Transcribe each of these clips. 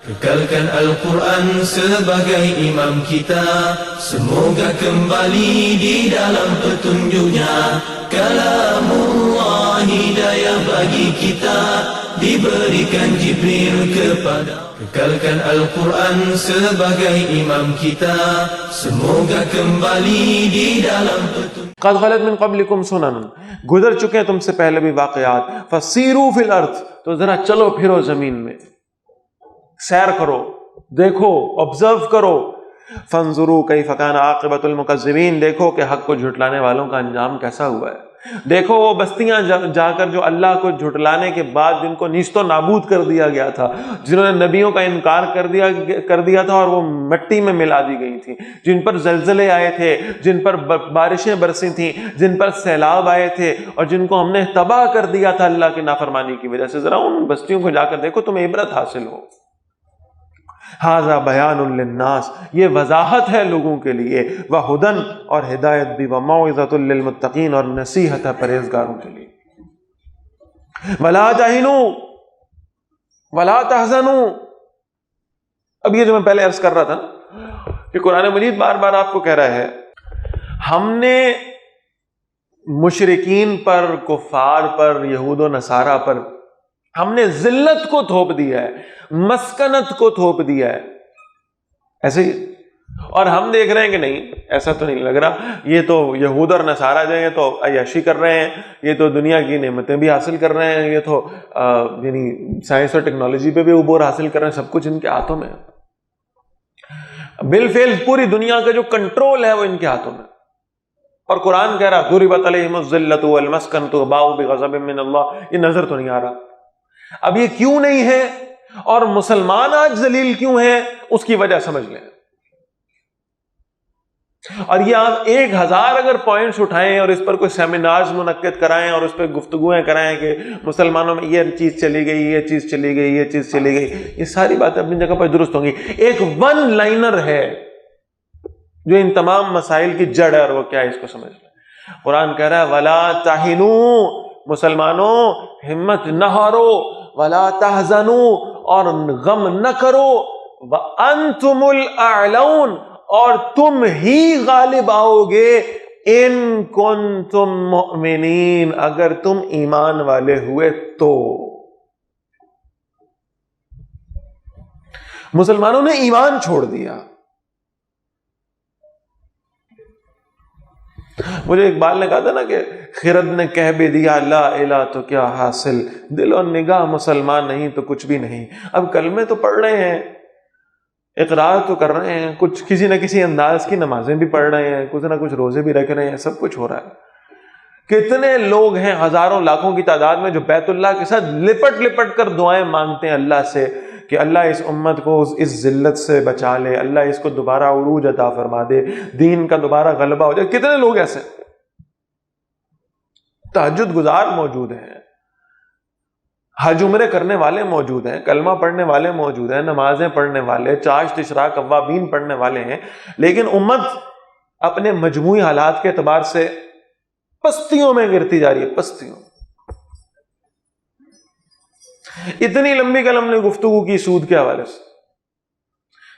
Kekalkan Al-Quran sebagai imam kita, semoga kembali di dalam petunjuknya. Kalamullah hidayah bagi kita, diberikan Jibril kepada. Kekalkan Al-Quran sebagai imam kita, semoga kembali di dalam petunjuk. قد خلت من قبلکم سنن، گزر چکے ہیں تم سے پہلے بھی واقعات، فسیروا فی الارض، تو ذرا چلو پھرو زمین میں، سیر کرو، دیکھو، آبزرو کرو، فانظروا کیف کان عاقبۃ المکذبین، دیکھو کہ حق کو جھٹلانے والوں کا انجام کیسا ہوا ہے، دیکھو وہ بستیاں جا کر جو اللہ کو جھٹلانے کے بعد جن کو نیست و نابود کر دیا گیا تھا، جنہوں نے نبیوں کا انکار کر دیا تھا اور وہ مٹی میں ملا دی گئی تھی، جن پر زلزلے آئے تھے، جن پر بارشیں برسی تھیں، جن پر سیلاب آئے تھے اور جن کو ہم نے تباہ کر دیا تھا اللہ کی نافرمانی کی وجہ سے، ذرا ان بستیوں کو جا کر دیکھو، تمہیں عبرت حاصل ہو۔ ھذا بیان للناس، یہ وضاحت ہے لوگوں کے لیے، وہدن اور ہدایت بھی، وموعظۃ للمتقین اور نصیحت ہے پرہیزگاروں کے لیے۔ ولا تہنوا ولا تحزنوا، اب یہ جو میں پہلے عرض کر رہا تھا نا کہ قرآن مجید بار بار آپ کو کہہ رہا ہے، ہم نے مشرکین پر، کفار پر، یہود و نصارہ پر ہم نے ذلت کو تھوپ دیا ہے، مسکنت کو تھوپ دیا ہے، ایسے ہی، اور ہم دیکھ رہے ہیں کہ نہیں، ایسا تو نہیں لگ رہا، یہ تو یہود اور نصارہ جو ہیں تو عیاشی کر رہے ہیں، یہ تو دنیا کی نعمتیں بھی حاصل کر رہے ہیں، یہ تو یعنی سائنس اور ٹیکنالوجی پہ بھی عبور حاصل کر رہے ہیں، سب کچھ ان کے ہاتھوں میں ہے، بالفعل پوری دنیا کا جو کنٹرول ہے وہ ان کے ہاتھوں میں، اور قرآن کہہ رہا ضربت علیہم الذلۃ والمسکنۃ وباؤوا بغضب من اللہ، یہ نظر تو نہیں آ رہا۔ اب یہ کیوں نہیں ہے اور مسلمان آج ذلیل کیوں ہیں، اس کی وجہ سمجھ لیں، اور یہ آپ 1000 اگر پوائنٹس اٹھائیں اور اس پر کوئی سیمینارز منعقد کرائیں اور اس پہ گفتگویں کرائیں کہ مسلمانوں میں یہ چیز چلی گئی، یہ چیز چلی گئی، یہ چیز چلی گئی، یہ ساری باتیں اپنی جگہ پر درست ہوں گی، ایک ون لائنر ہے جو ان تمام مسائل کی جڑ ہے، اور وہ کیا ہے، اس کو سمجھ لیں۔ قرآن کہہ رہا ہے ولا تہنوا، مسلمانوں ہمت نہ ہارو، ولا تحزنوا، اور غم نہ کرو، وانتم الاعلون، اور تم ہی غالب آؤ گے، ان کنتم مؤمنین، اگر تم ایمان والے ہوئے تو۔ مسلمانوں نے ایمان چھوڑ دیا۔ مجھے اقبال نے کہا تھا نا کہ خرد نے کہہ بھی دیا لا الہ تو کیا حاصل، دل و نگاہ مسلمان نہیں تو کچھ بھی نہیں۔ اب کلمے تو پڑھ رہے ہیں، اقرار تو کر رہے ہیں، کچھ کسی نہ کسی انداز کی نمازیں بھی پڑھ رہے ہیں، کچھ نہ کچھ روزے بھی رکھ رہے ہیں، سب کچھ ہو رہا ہے۔ کتنے لوگ ہیں ہزاروں لاکھوں کی تعداد میں جو بیت اللہ کے ساتھ لپٹ لپٹ کر دعائیں مانگتے ہیں اللہ سے کہ اللہ اس امت کو اس ذلت سے بچا لے، اللہ اس کو دوبارہ عروج عطا فرما دے، دین کا دوبارہ غلبہ ہو جائے۔ کتنے لوگ ایسے تہجد گزار موجود ہیں، حج عمرے کرنے والے موجود ہیں، کلمہ پڑھنے والے موجود ہیں، نمازیں پڑھنے والے، چاشت اشراق اوابین پڑھنے والے ہیں، لیکن امت اپنے مجموعی حالات کے اعتبار سے پستیوں میں گرتی جا رہی ہے، پستیوں۔ اتنی لمبی کلم نے گفتگو کی سود کے حوالے سے۔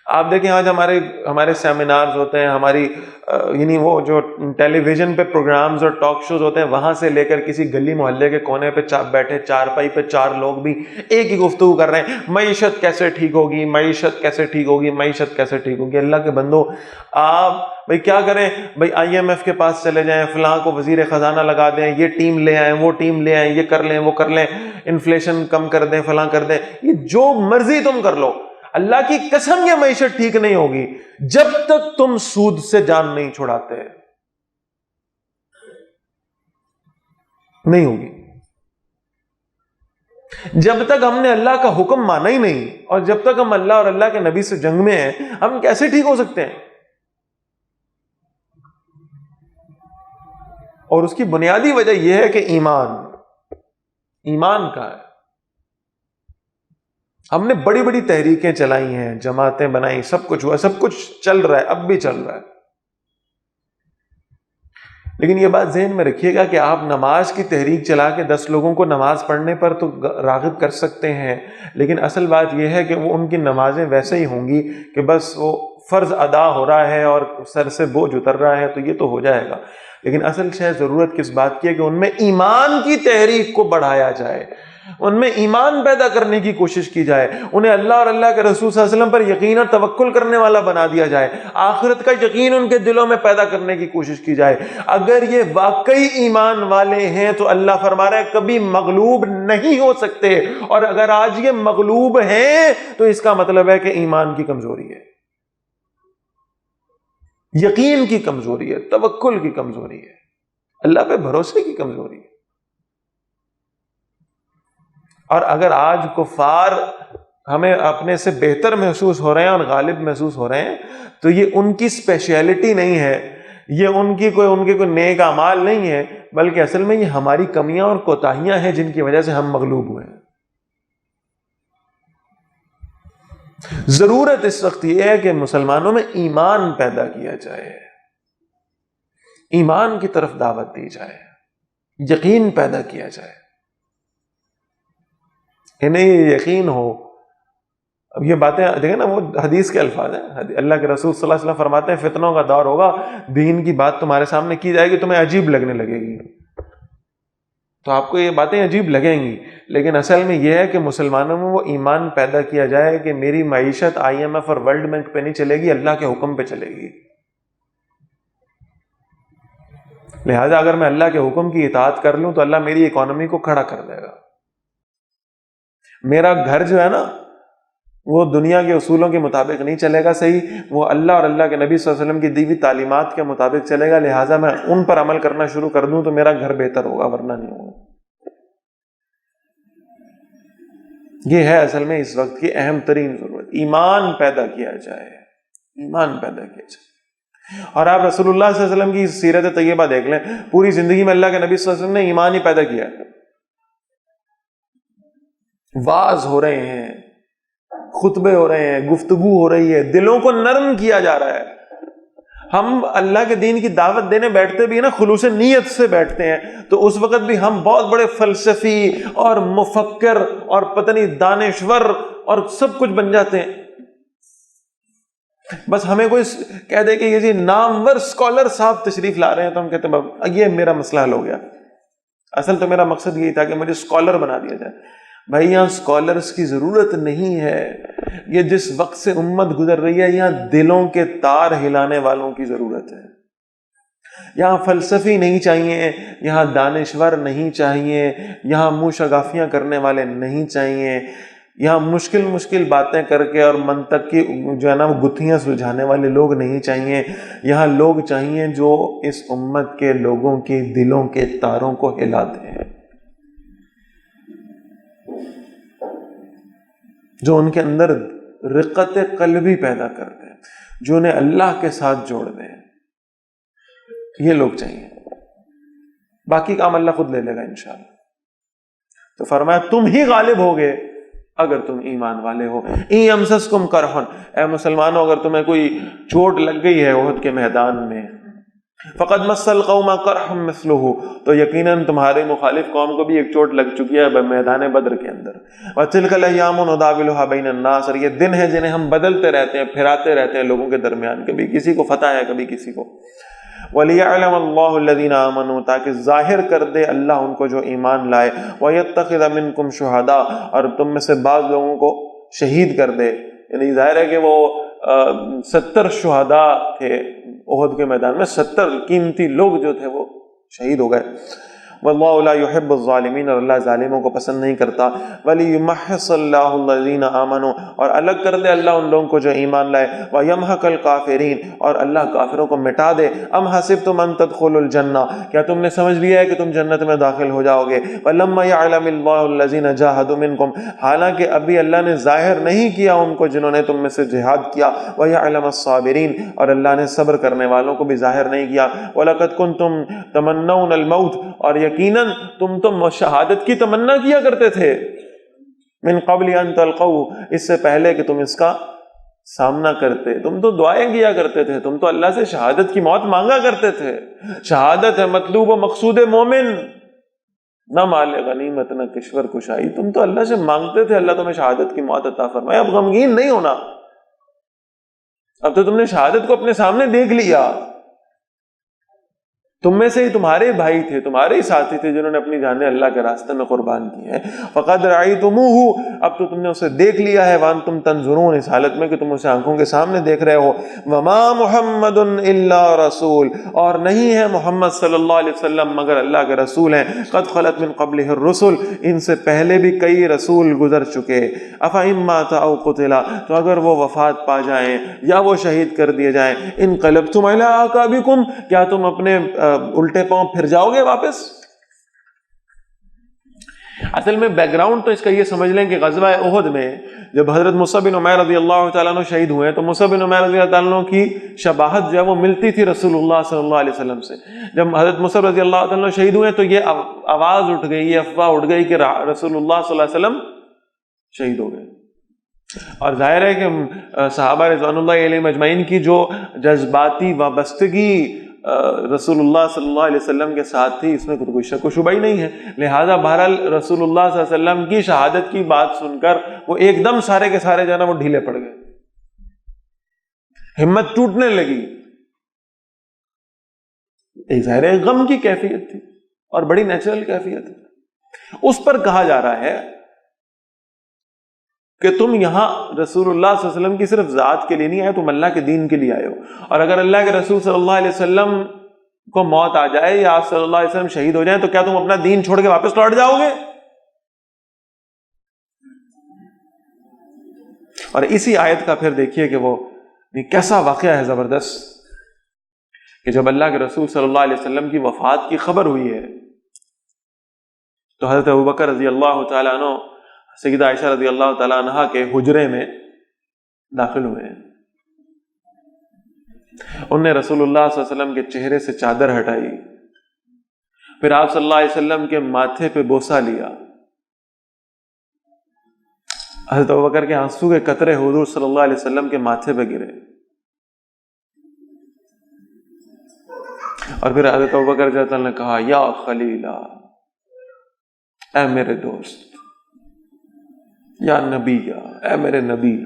آپ دیکھیں آج ہمارے سیمینارز ہوتے ہیں، ہماری یعنی وہ جو ٹیلی ویژن پہ پروگرامز اور ٹاک شوز ہوتے ہیں، وہاں سے لے کر کسی گلی محلے کے کونے پہ بیٹھے چارپائی پہ 4 لوگ بھی ایک ہی گفتگو کر رہے ہیں، معیشت کیسے ٹھیک ہوگی، معیشت کیسے ٹھیک ہوگی، معیشت کیسے ٹھیک ہوگی۔ اللہ کے بندو، آپ بھائی کیا کریں، بھائی IMF کے پاس چلے جائیں، فلاں کو وزیر خزانہ لگا دیں، یہ ٹیم لے آئیں، وہ ٹیم لے آئیں، یہ کر لیں، وہ کر لیں، انفلیشن کم کر دیں، فلاں کر دیں، یہ جو مرضی تم کر لو، اللہ کی قسم یہ معیشت ٹھیک نہیں ہوگی جب تک تم سود سے جان نہیں چھڑاتے، نہیں ہوگی۔ جب تک ہم نے اللہ کا حکم مانا ہی نہیں، اور جب تک ہم اللہ اور اللہ کے نبی سے جنگ میں ہیں، ہم کیسے ٹھیک ہو سکتے ہیں؟ اور اس کی بنیادی وجہ یہ ہے کہ ایمان کا ہے۔ ہم نے بڑی بڑی تحریکیں چلائی ہیں، جماعتیں بنائی، سب کچھ ہوا، سب کچھ چل رہا ہے، اب بھی چل رہا ہے، لیکن یہ بات ذہن میں رکھیے گا کہ آپ نماز کی تحریک چلا کے 10 لوگوں کو نماز پڑھنے پر تو راغب کر سکتے ہیں، لیکن اصل بات یہ ہے کہ وہ ان کی نمازیں ویسے ہی ہوں گی کہ بس وہ فرض ادا ہو رہا ہے اور سر سے بوجھ اتر رہا ہے، تو یہ تو ہو جائے گا. لیکن اصل شاید ضرورت کس بات کی ہے کہ ان میں ایمان کی تحریک کو بڑھایا جائے، ان میں ایمان پیدا کرنے کی کوشش کی جائے، انہیں اللہ اور اللہ کے رسول صلی اللہ علیہ وسلم پر یقین اور توکل کرنے والا بنا دیا جائے، آخرت کا یقین ان کے دلوں میں پیدا کرنے کی کوشش کی جائے. اگر یہ واقعی ایمان والے ہیں تو اللہ فرما رہا ہے کبھی مغلوب نہیں ہو سکتے، اور اگر آج یہ مغلوب ہیں تو اس کا مطلب ہے کہ ایمان کی کمزوری ہے، یقین کی کمزوری ہے، توکل کی کمزوری ہے، اللہ پہ بھروسے کی کمزوری ہے. اور اگر آج کفار ہمیں اپنے سے بہتر محسوس ہو رہے ہیں اور غالب محسوس ہو رہے ہیں تو یہ ان کی اسپیشلٹی نہیں ہے، یہ ان کے کوئی نیک اعمال نہیں ہے، بلکہ اصل میں یہ ہماری کمیاں اور کوتاہیاں ہیں جن کی وجہ سے ہم مغلوب ہوئے ہیں. ضرورت اس وقت یہ ہے کہ مسلمانوں میں ایمان پیدا کیا جائے، ایمان کی طرف دعوت دی جائے، یقین پیدا کیا جائے. انہیں یہ یقین ہو. اب یہ باتیں دیکھیں نا، وہ حدیث کے الفاظ ہیں، اللہ کے رسول صلی اللہ علیہ وسلم فرماتے ہیں فتنوں کا دور ہوگا، دین کی بات تمہارے سامنے کی جائے گی، تمہیں عجیب لگنے لگے گی، تو آپ کو یہ باتیں عجیب لگیں گی، لیکن اصل میں یہ ہے کہ مسلمانوں میں وہ ایمان پیدا کیا جائے کہ میری معیشت IMF اور ورلڈ بینک پہ نہیں چلے گی، اللہ کے حکم پہ چلے گی. لہذا اگر میں اللہ کے حکم کی اطاعت کر لوں تو اللہ میری اکانومی کو کھڑا کر دے گا. میرا گھر جو ہے نا وہ دنیا کے اصولوں کے مطابق نہیں چلے گا، صحیح، وہ اللہ اور اللہ کے نبی صلی اللہ علیہ وسلم کی دی ہوئی تعلیمات کے مطابق چلے گا. لہٰذا میں ان پر عمل کرنا شروع کر دوں تو میرا گھر بہتر ہوگا، ورنہ نہیں ہوگا. یہ ہے اصل میں اس وقت کی اہم ترین ضرورت، ایمان پیدا کیا جائے، ایمان پیدا کیا جائے. اور آپ رسول اللہ صلی اللہ علیہ وسلم کی سیرت طیبہ دیکھ لیں، پوری زندگی میں اللہ کے نبی صلی اللہ علیہ وسلم نے ایمان ہی پیدا کیا. واعظ ہو رہے ہیں، خطبے ہو رہے ہیں، گفتگو ہو رہی ہے، دلوں کو نرم کیا جا رہا ہے. ہم اللہ کے دین کی دعوت دینے بیٹھتے بھی نا خلوص نیت سے بیٹھتے ہیں، تو اس وقت بھی ہم بہت بڑے فلسفی اور مفکر اور پتہ نہیں دانشور اور سب کچھ بن جاتے ہیں. بس ہمیں کوئی کہہ دے کہ یہ جی نامور اسکالر صاحب تشریف لا رہے ہیں تو ہم کہتے ہیں یہ میرا مسئلہ حل ہو گیا. اصل تو میرا مقصد یہی تھا کہ مجھے اسکالر بنا دیا جائے. بھائی یہاں اسکالرس کی ضرورت نہیں ہے، یہ جس وقت سے امت گزر رہی ہے یہاں دلوں کے تار ہلانے والوں کی ضرورت ہے. یہاں فلسفی نہیں چاہیے، یہاں دانشور نہیں چاہیے، یہاں منہ شگافیاں کرنے والے نہیں چاہیے، یہاں مشکل باتیں کر کے اور منطق کی جو ہے نا وہ گتھیاں سلجھانے والے لوگ نہیں چاہیے. یہاں لوگ چاہیے جو اس امت کے لوگوں کے دلوں کے تاروں کو ہلا دیں، جو ان کے اندر رقت قلبی پیدا کر دیں، جو انہیں اللہ کے ساتھ جوڑ دیں. یہ لوگ چاہیے، باقی کام اللہ خود لے لے گا انشاءاللہ. تو فرمایا تم ہی غالب ہوگے اگر تم ایمان والے ہو. ان یمسسکم کرحن، اے مسلمانوں اگر تمہیں کوئی چوٹ لگ گئی ہے احد کے میدان میں، فقد مس القوم قرح مثلہ، تو یقیناً تمہارے مخالف قوم کو بھی ایک چوٹ لگ چکی ہے میدان بدر کے اندر. وتلک الايام نداولها بین الناس، اور یہ دن ہے جنہیں ہم بدلتے رہتے ہیں، پھراتے رہتے ہیں لوگوں کے درمیان، کبھی کسی کو فتح ہے کبھی کسی کو. وَلِيَعْلَمَ اللَّهُ الَّذِينَ آمَنُوا، تاکہ ظاہر کر دے اللہ ان کو جو ایمان لائے. وَيَتَّخِذَ مِنْكُمْ شُهَدَاءَ، اور تم میں سے بعض لوگوں کو شہید کر دے. یعنی ظاہر ہے کہ وہ 70 شہداء تھے احد کے میدان میں، 70 قیمتی لوگ جو تھے وہ شہید ہو گئے. واللہ لا يحب الظالمین، اور اللہ ظالموں کو پسند نہیں کرتا. وَلِيُمَحِّصَ اللَّهُ الَّذِينَ آمَنُوا، اور الگ کر دے اللہ ان لوگوں کو جو ایمان لائے. وَيَمْحَقَ الْكَافِرِينَ، اور اللہ کافروں کو مٹا دے. ام حسبتم ان تدخلوا الجنہ، کیا تم نے سمجھ لیا ہے کہ تم جنت میں داخل ہو جاؤ گے. وَلَمَّا يَعْلَمِ اللَّهُ الَّذِينَ جَاهَدُوا مِنْكُمْ، حالانکہ ابھی اللہ نے ظاہر نہیں کیا ان کو جنہوں نے تم میں سے جہاد کیا. وَيَعْلَمَ الصَّابِرِينَ، اور اللہ نے صبر کرنے والوں کو بھی ظاہر نہیں کیا. وَلَقَدْ كُنْتُمْ تَمَنَّوْنَ الْمَوْتَ، اور یقیناً تم تو شہادت کی تمنا کیا کرتے تھے. من قبل ان تلقوا، اس سے پہلے کہ تم اس کا سامنا کرتے، تم تو دعائیں کیا کرتے تھے، تم تو اللہ سے شہادت کی موت مانگا کرتے تھے. شہادت ہے مطلوب و مقصود مومن، نہ مال غنیمت نہ کشور کشائی. تم تو اللہ سے مانگتے تھے اللہ تمہیں شہادت کی موت عطا فرمائے. اب غمگین نہیں ہونا، اب تو تم نے شہادت کو اپنے سامنے دیکھ لیا. تم میں سے ہی تمہارے بھائی تھے، تمہارے ہی ساتھی تھے جنہوں نے اپنی جانیں اللہ کے راستے میں قربان کی ہیں. فقد رأیتموہ، اب تو تم نے اسے دیکھ لیا ہے. وانتم تنظرون، اس حالت میں کہ تم اسے آنکھوں کے سامنے دیکھ رہے ہو. وما محمد الا رسول، اور نہیں ہے محمد صلی اللہ علیہ وسلم مگر اللہ کے رسول ہیں. قد خلت من قبلہ الرسل، ان سے پہلے بھی کئی رسول گزر چکے. افإن مات او قتل، تو اگر وہ وفات پا جائیں یا وہ شہید کر دیے جائیں، انقلبتم الی اعقابکم، کیا تم اپنے الٹے پاؤں پھر جاؤ گے واپس؟ اصل میں بیک گراؤنڈ تو اس کا یہ سمجھ لیں کہ غزوہ احد میں جب حضرت مصعب بن عمیر رضی اللہ تعالیٰ عنہ شہید ہوئے تو مصعب بن عمیر رضی اللہ تعالیٰ عنہ کی شباہت جو ہے وہ ملتی تھی رسول اللہ صلی اللہ علیہ وسلم سے. جب حضرت مصعب رضی اللہ تعالیٰ عنہ شہید ہوئے تو یہ آواز اٹھ گئی، یہ افواہ اٹھ گئی کہ رسول اللہ صلی اللہ علیہ وسلم شہید ہو گئے. اور ظاہر ہے کہ صحابہ رضوان اللہ علیہم اجمعین کی جو جذباتی وابستگی رسول اللہ صلی اللہ علیہ وسلم کے ساتھ تھی، اس میں کوئی شک و شبہ ہی نہیں ہے. لہٰذا بہرحال رسول اللہ صلی اللہ علیہ وسلم کی شہادت کی بات سن کر وہ ایک دم سارے کے سارے جو ہے نا وہ ڈھیلے پڑ گئے، ہمت ٹوٹنے لگی. ایک ظاہر ہے غم کی کیفیت تھی اور بڑی نیچرل کیفیت ہے. اس پر کہا جا رہا ہے کہ تم یہاں رسول اللہ صلی اللہ علیہ وسلم کی صرف ذات کے لیے نہیں آئے، تم اللہ کے دین کے لیے آئے ہو. اور اگر اللہ کے رسول صلی اللہ علیہ وسلم کو موت آ جائے یا آپ صلی اللہ علیہ وسلم شہید ہو جائیں تو کیا تم اپنا دین چھوڑ کے واپس لوٹ جاؤ گے؟ اور اسی آیت کا پھر دیکھیے کہ وہ کیسا واقعہ ہے زبردست کہ جب اللہ کے رسول صلی اللہ علیہ وسلم کی وفات کی خبر ہوئی ہے تو حضرت ابوبکر رضی اللہ تعالیٰ عنہ سیدہ عائشہ رضی اللہ تعالیٰ عنہ کے حجرے میں داخل ہوئے ہیں. انہوں نے رسول اللہ صلی اللہ علیہ وسلم کے چہرے سے چادر ہٹائی، پھر آپ صلی اللہ علیہ وسلم کے ماتھے پہ بوسہ لیا. حضرت ابوبکر کے آنسو کے قطرے حضور صلی اللہ علیہ وسلم کے ماتھے پہ گرے اور پھر حضرت ابوبکر رضی اللہ عنہ نے کہا یا خلیلہ، اے میرے دوست، یا نبی، اے میرے نبی،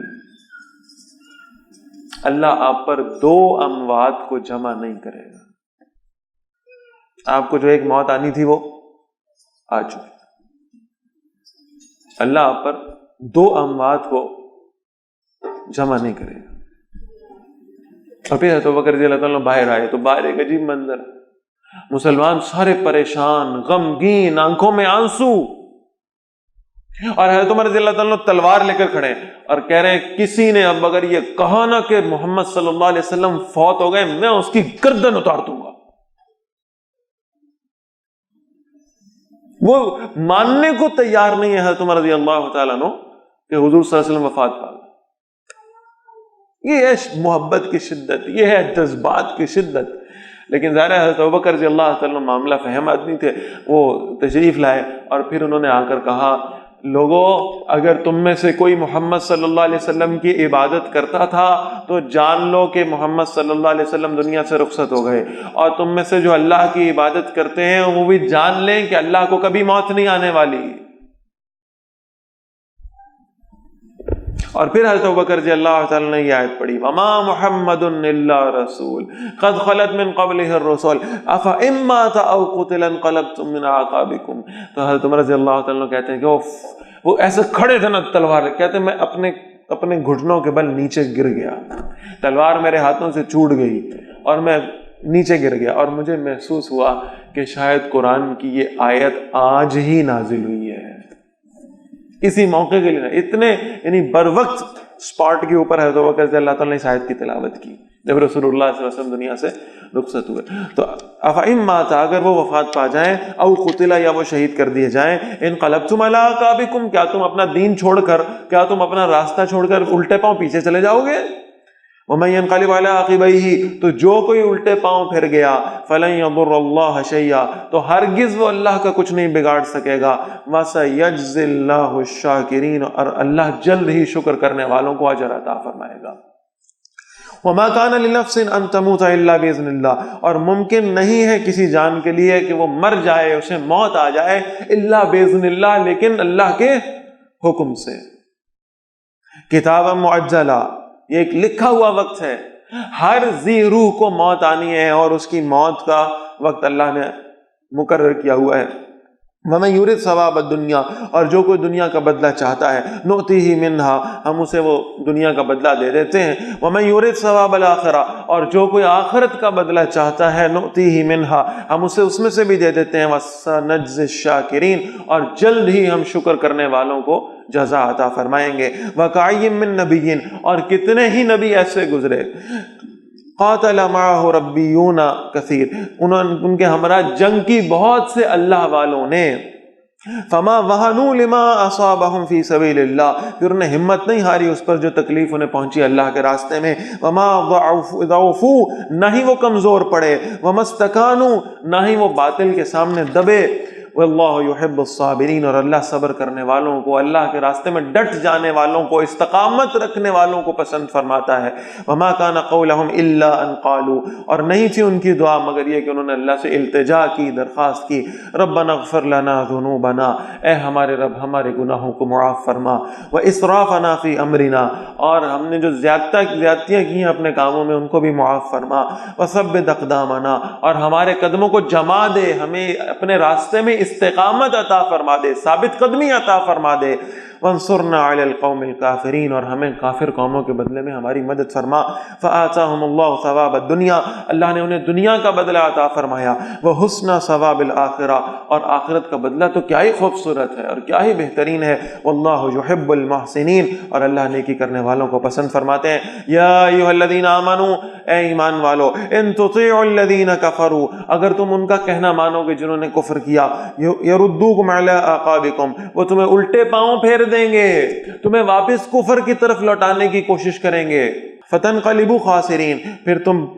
اللہ آپ پر دو اموات کو جمع نہیں کرے گا. آپ کو جو ایک موت آنی تھی وہ آ چکی، اللہ آپ پر دو اموات کو جمع نہیں کرے گا. اور پھر حضرت ابوبکر رضی اللہ عنہ باہر آئے تو باہر ایک عجیب منظر، مسلمان سارے پریشان، غمگین، آنکھوں میں آنسو، اور حضرت عمر رضی اللہ عنہ تلوار لے کر کھڑے اور کہہ رہے ہیں کسی نے اب اگر یہ کہا نا کہ محمد صلی اللہ علیہ وسلم فوت ہو گئے میں اس کی گردن اتار دوں گا. وہ ماننے کو تیار نہیں ہے حضرت عمر رضی اللہ تعالیٰ عنہ کہ حضور صلی اللہ علیہ وسلم وفات پا گئے. یہ ہے محبت کی شدت، یہ ہے جذبات کی شدت. لیکن ظاہر ہے حضرت ابوبکر رضی اللہ تعالیٰ عنہ معاملہ فہم آدمی تھے، وہ تشریف لائے اور پھر انہوں نے آ کر کہا لوگوں اگر تم میں سے کوئی محمد صلی اللہ علیہ وسلم کی عبادت کرتا تھا تو جان لو کہ محمد صلی اللہ علیہ وسلم دنیا سے رخصت ہو گئے، اور تم میں سے جو اللہ کی عبادت کرتے ہیں وہ بھی جان لیں کہ اللہ کو کبھی موت نہیں آنے والی. اور پھر حضرت ابوبکر رضی اللہ تعالیٰ نے یہ آیت پڑھی وما محمد الا رسول قد خلت من قبلہ الرسل افإن مات او قتل انقلبتم من اعقابکم. تو حضرت عمر رضی اللہ تعالیٰ کہتے ہیں کہ وہ ایسے کھڑے تھے نا تلوار، کہتے ہیں میں اپنے گھٹنوں کے بل نیچے گر گیا، تلوار میرے ہاتھوں سے چھوٹ گئی اور میں نیچے گر گیا، اور مجھے محسوس ہوا کہ شاید قرآن کی یہ آیت آج ہی نازل ہوئی ہے. اسی موقع کے لیے اتنے یعنی بر وقت سپاٹ کے اوپر حضرت ابوبکر رضی اللہ تعالیٰ نے اس آیت کی تلاوت کی جب رسول اللہ صلی اللہ علیہ وسلم دنیا سے رخصت ہوئے. تو افإن مات، اگر وہ وفات پا جائیں، او قتل، یا وہ شہید کر دیے جائیں، انقلبتم علی اعقابکم، کیا تم اپنا دین چھوڑ کر، کیا تم اپنا راستہ چھوڑ کر الٹے پاؤں پیچھے چلے جاؤ گے؟ وَمَن يَنْقَلِبْ عَلَىٰ عَقِبَيْهِ تو جو کوئی الٹے پاؤں پھر گیا فَلَن يَضُرَّ اللَّهَ شَيْئًا تو ہرگز وہ اللہ کا کچھ نہیں بگاڑ سکے گا. وَسَيَجْزِي اللَّهُ الشَّاكِرِينَ اور اللہ جلد ہی شکر کرنے والوں کو اجر عطا فرمائے گا. وَمَا كَانَ لِنَفْسٍ أَن تَمُوتَ إِلَّا بِإِذْنِ اللَّهِ اور ممکن نہیں ہے کسی جان کے لیے کہ وہ مر جائے، اسے موت آ جائے، إِلَّا بِإِذْنِ اللَّهِ لیکن اللہ کے حکم سے. کتابا مؤجلا یہ ایک لکھا ہوا وقت ہے، ہر ذی روح کو موت آنی ہے اور اس کی موت کا وقت اللہ نے مقرر کیا ہوا ہے. وَمَن يُرِدْ ثَوَابَ الدُّنْيَا اور جو کوئی دنیا کا بدلہ چاہتا ہے نُؤْتِهِ مِنْهَا ہم اسے وہ دنیا کا بدلہ دے دیتے ہیں. وَمَن يُرِدْ ثَوَابَ الْآخِرَةِ اور جو کوئی آخرت کا بدلہ چاہتا ہے نُؤْتِهِ مِنْهَا ہم اسے اس میں سے بھی دے دیتے ہیں. وَسَنَجْزِي الشَّاكِرِينَ اور جلد ہی ہم شکر کرنے والوں کو جزا عطا فرمائیں گے. وَكَأَيٍّ مِّن نَبِيٍّ اور کتنے ہی نبی ایسے گزرے قاتل معه ربیون کثیر ان کے ہمراہ جنگ کی بہت سے اللہ والوں نے. فما وہنوا لما اصابهم فی سبیل اللہ پھر انہیں ہمت نہیں ہاری اس پر جو تکلیف انہیں پہنچی اللہ کے راستے میں. وما ضعفوا نہ ہی وہ کمزور پڑے. وما استکانوا نہ ہی وہ باطل کے سامنے دبے. واللہ یحب الصابرین اور اللہ صبر کرنے والوں کو، اللہ کے راستے میں ڈٹ جانے والوں کو، استقامت رکھنے والوں کو پسند فرماتا ہے. وما کان قولهم الا ان قالوا اور نہیں تھی ان کی دعا مگر یہ کہ انہوں نے اللہ سے التجا کی، درخواست کی. ربنا اغفر لنا ذنوبنا اے ہمارے رب ہمارے گناہوں کو معاف فرما. واسرافنا فی امرنا اور ہم نے جو زیادتیاں کی ہیں اپنے کاموں میں ان کو بھی معاف فرما. وثبت اقدامنا اور ہمارے قدموں کو جما دے، ہمیں اپنے راستے میں استقامت عطا فرما دے، ثابت قدمی عطا فرما دے. وانصرنا علی القوم الکافرین اور ہمیں کافر قوموں کے بدلے میں ہماری مدد فرما. فآتاہم اللہ ثواب الدنیا اللہ نے انہیں دنیا کا بدلہ عطا فرمایا. وحسن ثواب الآخرہ اور آخرت کا بدلہ تو کیا ہی خوبصورت ہے اور کیا ہی بہترین ہے. واللہ یحب المحسنین اور اللہ نیکی کرنے والوں کو پسند فرماتے ہیں. یا ایھا الذین آمنوا اے ایمان والو ان تطیعوا الذین کفروا اگر تم ان کا کہنا مانو گے جنہوں نے کفر کیا. یردوکم علی اعقابکم وہ تمہیں الٹے پاؤں پھیر دیں گے، تمہیں واپس کفر کی طرف لوٹانے کی کوشش کریں گے. فتنقلبوا خاسرین پھر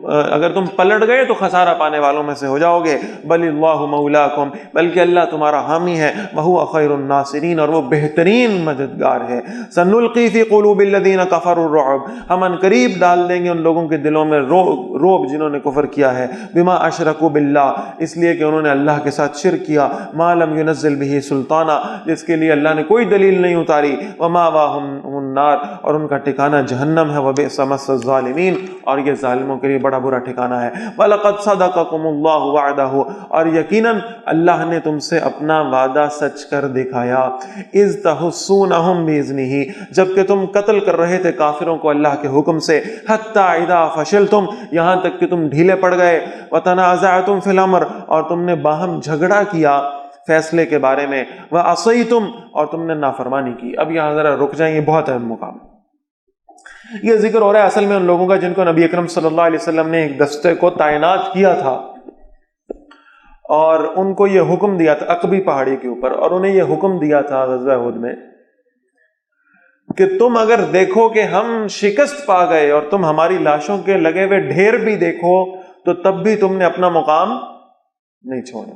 اگر تم پلٹ گئے تو خسارہ پانے والوں میں سے ہو جاؤ گے. بل اللہ مولاکم بلکہ اللہ تمہارا حامی ہے. وہو خیر الناصرین اور وہ بہترین مددگار ہے. سنلقی فی قلوب الذین کفروا الرعب ہم ان قریب ڈال دیں گے ان لوگوں کے دلوں میں روب جنہوں نے کفر کیا ہے. بما اشرکوا باللہ اس لیے کہ انہوں نے اللہ کے ساتھ شرک کیا. ما لم ينزل به سلطانا جس کے لیے اللہ نے کوئی دلیل نہیں اتاری. وماواہم النار اور ان کا ٹھکانہ جہنم ہے. وبئس الظالمین اور یہ ظالموں کے لیے بڑا برا ٹھکانہ ہے. وَلَقَدْ صَدَقَكُمُ اللَّهُ وَعْدَهُ اور یقیناً اللہ نے تم سے اپنا وعدہ سچ کر دکھایا. إِذْ تَحُسُّونَهُمْ بِإِذْنِهِ جبکہ تم قتل کر رہے تھے کافروں کو اللہ کے حکم سے. حَتَّى إِذَا فَشِلْتُمْ یہاں تک کہ تم ڈھیلے پڑ گئے. وَتَنَازَعْتُمْ فِي الْأَمْرِ اور تم نے باہم جھگڑا کیا فیصلے کے بارے میں. وَعَصَيْتُمْ اور تم نے نافرمانی کی. اب یہاں ذرا رک جائیں، یہ بہت اہم مقام. یہ ذکر ہو رہا ہے اصل میں ان لوگوں کا جن کو نبی اکرم صلی اللہ علیہ وسلم نے ایک دستے کو تعینات کیا تھا اور ان کو یہ حکم دیا تھا عقبی پہاڑی کے اوپر، اور انہیں یہ حکم دیا تھا غزوہ احد میں کہ تم اگر دیکھو کہ ہم شکست پا گئے اور تم ہماری لاشوں کے لگے ہوئے ڈھیر بھی دیکھو تو تب بھی تم نے اپنا مقام نہیں چھوڑا.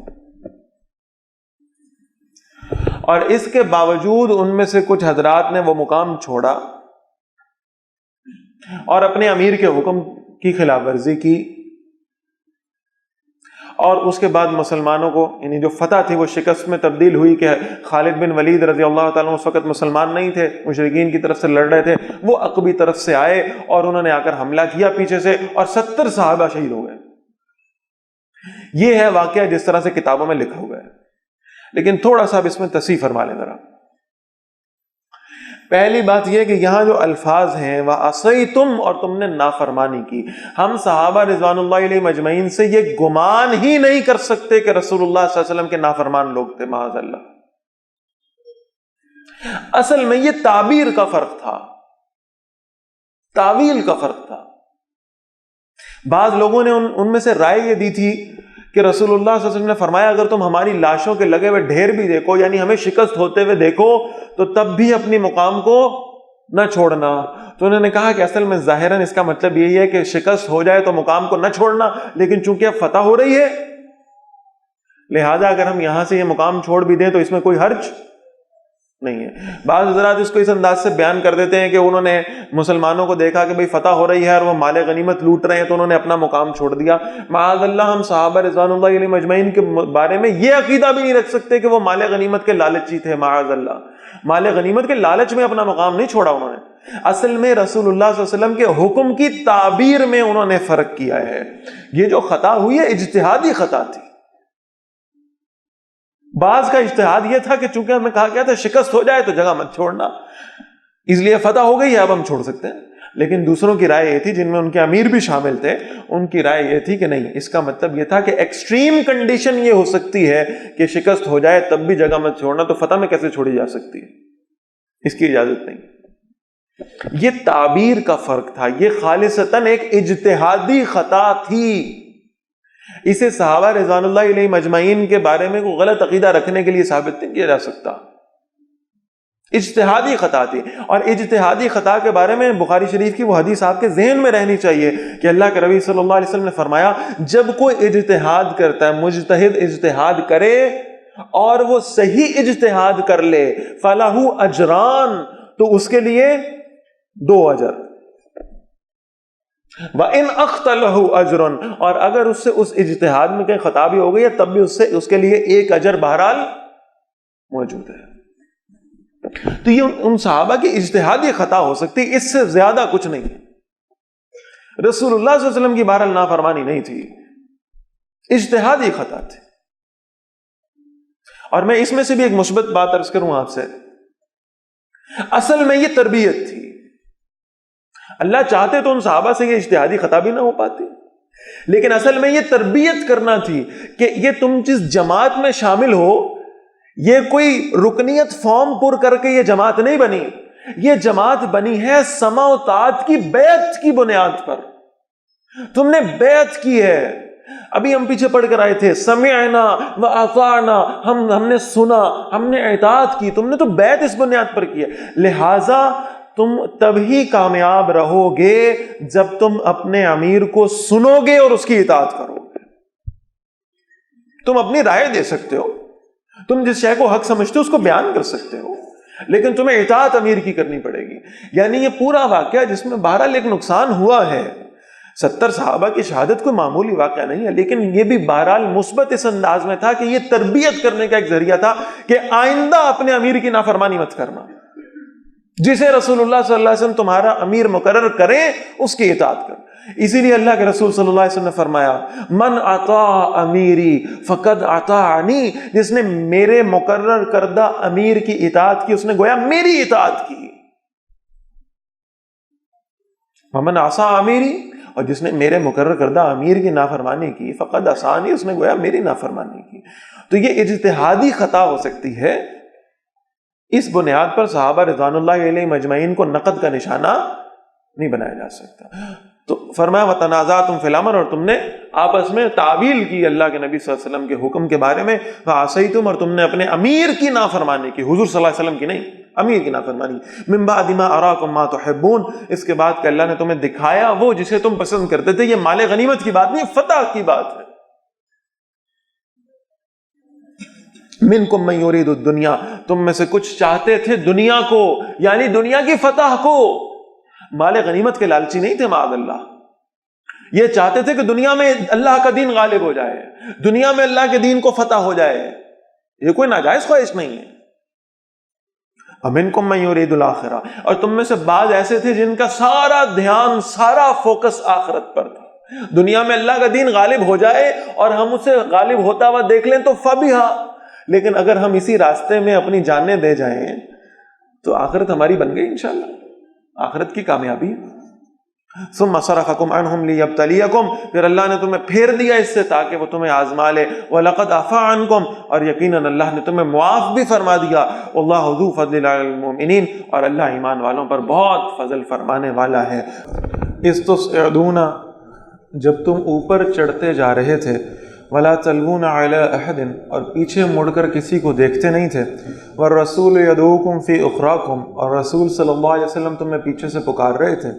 اور اس کے باوجود ان میں سے کچھ حضرات نے وہ مقام چھوڑا اور اپنے امیر کے حکم کی خلاف ورزی کی. اور اس کے بعد مسلمانوں کو یعنی جو فتح تھی وہ شکست میں تبدیل ہوئی کہ خالد بن ولید رضی اللہ تعالیٰ اس وقت مسلمان نہیں تھے، مشرکین کی طرف سے لڑ رہے تھے. وہ عقبی طرف سے آئے اور انہوں نے آ کر حملہ کیا پیچھے سے اور 70 صحابہ شہید ہو گئے. یہ ہے واقعہ جس طرح سے کتابوں میں لکھا ہوا ہے. لیکن تھوڑا سا اب اس میں تصحیح فرما لیں ذرا. پہلی بات یہ کہ یہاں جو الفاظ ہیں وَعَصَيْتُمْ اور تم نے نافرمانی کی، ہم صحابہ رضوان اللہ علیہ مجمعین سے یہ گمان ہی نہیں کر سکتے کہ رسول اللہ صلی اللہ علیہ وسلم کے نافرمان لوگ تھے، معاذ اللہ. اصل میں یہ تعبیر کا فرق تھا، تعویل کا فرق تھا. بعض لوگوں نے ان میں سے رائے یہ دی تھی کہ رسول اللہ صلی اللہ علیہ وسلم نے فرمایا اگر تم ہماری لاشوں کے لگے ہوئے ڈھیر بھی دیکھو یعنی ہمیں شکست ہوتے ہوئے دیکھو تو تب بھی اپنی مقام کو نہ چھوڑنا. تو انہوں نے کہا کہ اصل میں ظاہراً اس کا مطلب یہی ہے کہ شکست ہو جائے تو مقام کو نہ چھوڑنا، لیکن چونکہ اب فتح ہو رہی ہے لہذا اگر ہم یہاں سے یہ مقام چھوڑ بھی دیں تو اس میں کوئی حرج نہیں ہے. بعض حضرات اس کو اس انداز سے بیان کر دیتے ہیں کہ انہوں نے مسلمانوں کو دیکھا کہ بھئی فتح ہو رہی ہے اور وہ مال غنیمت لوٹ رہے ہیں تو انہوں نے اپنا مقام چھوڑ دیا. معاذ اللہ، ہم صحابہ رضوان اللہ علیہم اجمعین کے بارے میں یہ عقیدہ بھی نہیں رکھ سکتے کہ وہ مال غنیمت کے لالچی تھے. معاذ اللہ، مال غنیمت کے لالچ میں اپنا مقام نہیں چھوڑا انہوں نے. اصل میں رسول اللہ صلی اللہ علیہ وسلم کے حکم کی تعبیر میں انہوں نے فرق کیا ہے. یہ جو خطا ہوئی ہے اجتہادی خطا تھی. بعض کا اجتہاد یہ تھا کہ چونکہ ہمیں کہا گیا تھا شکست ہو جائے تو جگہ مت چھوڑنا، اس لیے فتح ہو گئی ہے اب ہم چھوڑ سکتے ہیں. لیکن دوسروں کی رائے یہ تھی، جن میں ان کے امیر بھی شامل تھے، ان کی رائے یہ تھی کہ نہیں، اس کا مطلب یہ تھا کہ ایکسٹریم کنڈیشن یہ ہو سکتی ہے کہ شکست ہو جائے تب بھی جگہ مت چھوڑنا، تو فتح میں کیسے چھوڑی جا سکتی ہے، اس کی اجازت نہیں. یہ تعبیر کا فرق تھا، یہ خالصتاً ایک اجتہادی خطا تھی. اسے صحابہ رضوان اللہ علیہم اجمعین کے بارے میں کوئی غلط عقیدہ رکھنے کے لیے ثابت نہیں کیا جا سکتا. اجتہادی خطا تھی. اور اجتہادی خطا کے بارے میں بخاری شریف کی وہ حدیث آپ کے ذہن میں رہنی چاہیے کہ اللہ کے نبی صلی اللہ علیہ وسلم نے فرمایا، جب کوئی اجتہاد کرتا ہے، مجتہد اجتہاد کرے اور وہ صحیح اجتہاد کر لے، فَلَهُ أَجْرَانِ، تو اس کے لیے 2 اجر. وَإِنْ أَخْطَأَ لَهُ أَجْرٌ، اور اگر اس سے اس اجتہاد میں کہیں خطا بھی ہو گئی ہے تب بھی اس کے لیے 1 اجر بہرحال موجود ہے. تو یہ ان صحابہ کی اجتہادی خطا ہو سکتی، اس سے زیادہ کچھ نہیں. رسول اللہ صلی اللہ علیہ وسلم کی بہرحال نافرمانی نہیں تھی، اجتہادی خطا تھی. اور میں اس میں سے بھی ایک مثبت بات عرض کروں آپ سے، اصل میں یہ تربیت تھی. اللہ چاہتے تو ان صحابہ سے یہ اجتہادی خطا بھی نہ ہو پاتی، لیکن اصل میں یہ تربیت کرنا تھی کہ یہ تم جس جماعت میں شامل ہو، یہ کوئی رکنیت فارم پر کر کے یہ جماعت نہیں بنی، یہ جماعت بنی ہے سمع و طاعت کی بیعت کی بنیاد پر. تم نے بیعت کی ہے. ابھی ہم پیچھے پڑھ کر آئے تھے، سمعنا واطعنا، ہم نے سنا، ہم نے اطاعت کی. تم نے تو بیعت اس بنیاد پر کی ہے. لہذا تم تب ہی کامیاب رہو گے جب تم اپنے امیر کو سنو گے اور اس کی اطاعت کرو گے. تم اپنی رائے دے سکتے ہو، تم جس شے کو حق سمجھتے ہو اس کو بیان کر سکتے ہو، لیکن تمہیں اطاعت امیر کی کرنی پڑے گی. یعنی یہ پورا واقعہ جس میں بہرحال ایک نقصان ہوا ہے، 70 صحابہ کی شہادت کوئی معمولی واقعہ نہیں ہے، لیکن یہ بھی بہرحال مثبت اس انداز میں تھا کہ یہ تربیت کرنے کا ایک ذریعہ تھا کہ آئندہ اپنے امیر کی نافرمانی مت کرنا. جسے رسول اللہ صلی اللہ علیہ وسلم تمہارا امیر مقرر کریں اس کی اطاعت کر. اسی لیے اللہ کے رسول صلی اللہ علیہ وسلم نے فرمایا، من اطاع امیری فقد اطاعنی، جس نے میرے مقرر کردہ امیر کی اطاعت کی اس نے گویا میری اطاعت کی. ومن عصى امیری، اور جس نے میرے مقرر کردہ امیر کی نافرمانی کی، فقد عصانی، اس نے گویا میری نافرمانی کی. تو یہ اجتہادی خطا ہو سکتی ہے. اس بنیاد پر صحابہ رضوان اللہ علیہم اجمعین کو نقد کا نشانہ نہیں بنایا جا سکتا. تو فرمایا وتنازعتم فی الامر، اور تم نے آپس میں تعویل کی اللہ کے نبی صلی اللہ علیہ وسلم کے حکم کے بارے میں، فعصیتم، اور تم نے اپنے امیر کی نافرمانی کی، حضور صلی اللہ علیہ وسلم کی نہیں، امیر کی نافرمانی. من بعد ما اراکم ما تحبون، اس کے بعد کہ اللہ نے تمہیں دکھایا وہ جسے تم پسند کرتے تھے. یہ مال غنیمت کی بات نہیں، فتح کی بات ہے. منکم من یرید الدنیا، تم میں سے کچھ چاہتے تھے دنیا کو، یعنی دنیا کی فتح کو. مال غنیمت کے لالچی نہیں تھے معاذ اللہ. یہ چاہتے تھے کہ دنیا میں اللہ کا دین غالب ہو جائے، دنیا میں اللہ کے دین کو فتح ہو جائے. یہ کوئی ناجائز خواہش نہیں ہے. ومنکم من یرید الآخرہ، اور تم میں سے بعض ایسے تھے جن کا سارا دھیان، سارا فوکس آخرت پر تھا. دنیا میں اللہ کا دین غالب ہو جائے اور ہم اسے غالب ہوتا ہوا دیکھ لیں تو فبیہا، لیکن اگر ہم اسی راستے میں اپنی جانیں دے جائیں تو آخرت ہماری بن گئی انشاءاللہ، آخرت کی کامیابی. ثم صرفکم عنہم لیبتلیکم، پھر اللہ نے تمہیں پھیر دیا اس سے تاکہ وہ تمہیں آزما لے. وَلَقَدْ عَفَا عَنْكُمْ، اور یقیناً اللہ نے تمہیں معاف بھی فرما دیا. وَاللَّهُ ذُو فَضْلٍ عَلَى الْمُؤْمِنِينَ، اور اللہ ایمان والوں پر بہت فضل فرمانے والا ہے. اِذْ تُصْعِدُونَ، جب تم اوپر چڑھتے جا رہے تھے، ولا تلوون علی احد، اور پیچھے مڑ کر کسی کو دیکھتے نہیں تھے، والرسول یدعوکم فی اخراکم، اور رسول صلی اللہ علیہ وسلم تمہیں پیچھے سے پکار رہے تھے،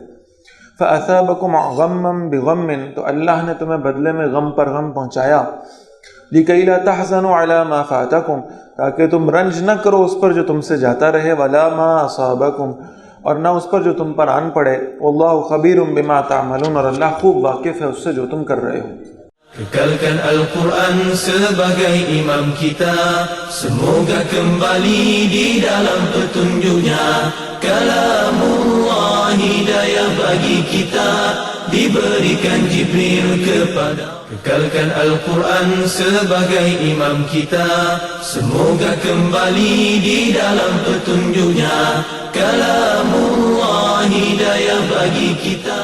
فاصابکم غما بغم، تو اللہ نے تمہیں بدلے میں غم پر غم پہنچایا، لکی لا تحزنوا علی ما فاتکم، تاکہ تم رنج نہ کرو اس پر جو تم سے جاتا رہے، ولا ما اصابکم، اور نہ اس پر جو تم پر آن پڑے، واللہ خبیر بما تعملون، اور اللہ خوب واقف ہے اس سے جو تم کر رہے ہو۔ Kekalkan Al-Quran sebagai imam kita, semoga kembali di dalam petunjuknya. Kalamullah hidayah bagi kita, diberikan Jibril kepada. Kekalkan Al-Quran sebagai imam kita, semoga kembali di dalam petunjuknya. Kalamullah hidayah bagi kita.